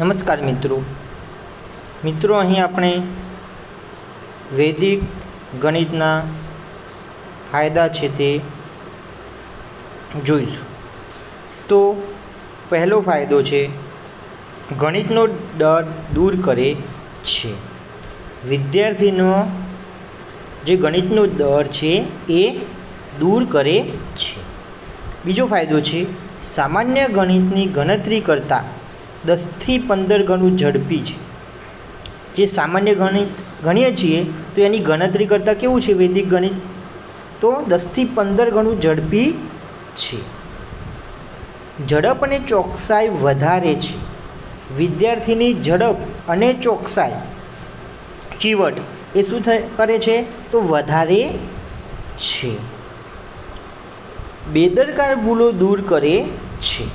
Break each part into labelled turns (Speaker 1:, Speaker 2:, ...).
Speaker 1: નમસ્કાર મિત્રો અહીં આપણે વૈદિક ગણિતના ફાયદા છે તે જોઈશું. તો પહેલો ફાયદો છે ગણિતનો ડર દૂર કરે છે. વિદ્યાર્થીનો જે ગણિતનો ડર છે એ દૂર કરે છે. બીજો ફાયદો છે સામાન્ય ગણિતની ગણતરી કરતાં 10 થી 15 ગણું ઝડપી છે. જે સામાન્ય ગણિત ગણીએ છીએ તો એની ગણતરી કરતાં કેવું છે વૈદિક ગણિત, તો 10 થી 15 ગણું ઝડપી છે. ઝડપ અને ચોકસાઈ વધારે છે. વિદ્યાર્થીની ઝડપ અને ચોકસાઈ ચીવટ એ શું કરે છે તો વધારે છે. બેદરકાર ભૂલો દૂર કરે છે.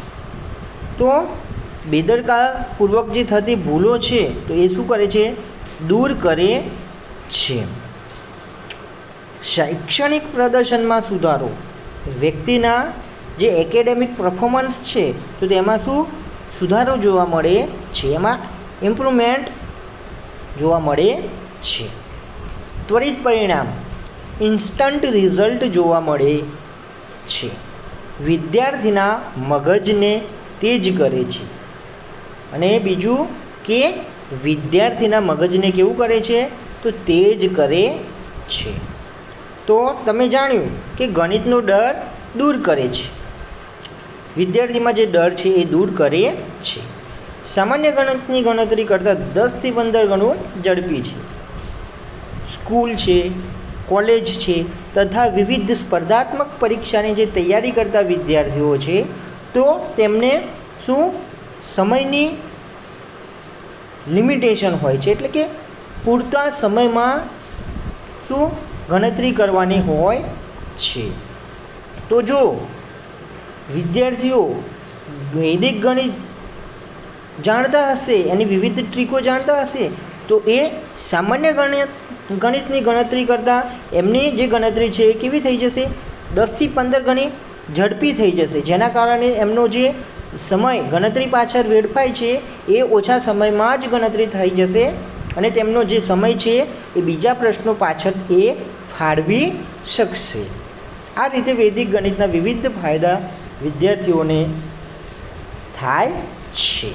Speaker 1: તો બેદરકારપૂર્વક જે થતી ભૂલો છે તો એ શું કરે છે, દૂર કરે છે. શૈક્ષણિક પ્રદર્શનમાં સુધારો. વ્યક્તિના જે એકેડેમિક પરફોર્મન્સ છે તો તેમાં શું સુધારો જોવા મળે છે, એમાં ઇમ્પ્રુવમેન્ટ જોવા મળે છે. ત્વરિત પરિણામ ઇન્સ્ટન્ટ રિઝલ્ટ જોવા મળે છે. વિદ્યાર્થીના મગજને તેજ કરે છે. અને બીજું કે વિદ્યાર્થીના મગજને કેવું કરે છે તો તેજ કરે છે. તો તમે જાણ્યું કે ગણિતનો ડર દૂર કરે છે. વિદ્યાર્થીમાં જે ડર છે એ દૂર કરે છે. સામાન્ય ગણિતની ગણતરી કરતાં 10 થી 15 ગણું ઝડપી છે. સ્કૂલ છે, કોલેજ છે તથા વિવિધ સ્પર્ધાત્મક પરીક્ષાની જે તૈયારી કરતા વિદ્યાર્થીઓ છે તો તેમને શું સમયની લિમિટેશન હોય છે, એટલે કે પૂરતા સમયમાં શું ગણતરી કરવાની હોય છે. તો જો વિદ્યાર્થીઓ વૈદિક ગણિત જાણતા હશે, એની વિવિધ ટ્રીકો જાણતા હશે તો એ સામાન્ય ગણિતની ગણતરી કરતાં એમની જે ગણતરી છે એ કેવી થઈ જશે, 10 થી 15 ગણી ઝડપી થઈ જશે. જેના કારણે એમનો જે સમય ગણતરી પાછળ વેડફાય છે એ ઓછા સમયમાં જ ગણતરી થઈ જશે અને તેમનો જે સમય છે એ બીજા પ્રશ્નો પાછળ એ ફાળવી શકશે. આ રીતે વૈદિક ગણિતના વિવિધ ફાયદા વિદ્યાર્થીઓને થાય છે.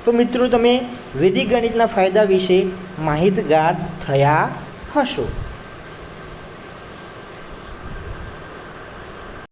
Speaker 1: તો મિત્રો તમે વૈદિક ગણિતના ફાયદા વિશે માહિતગાર થયા હશો.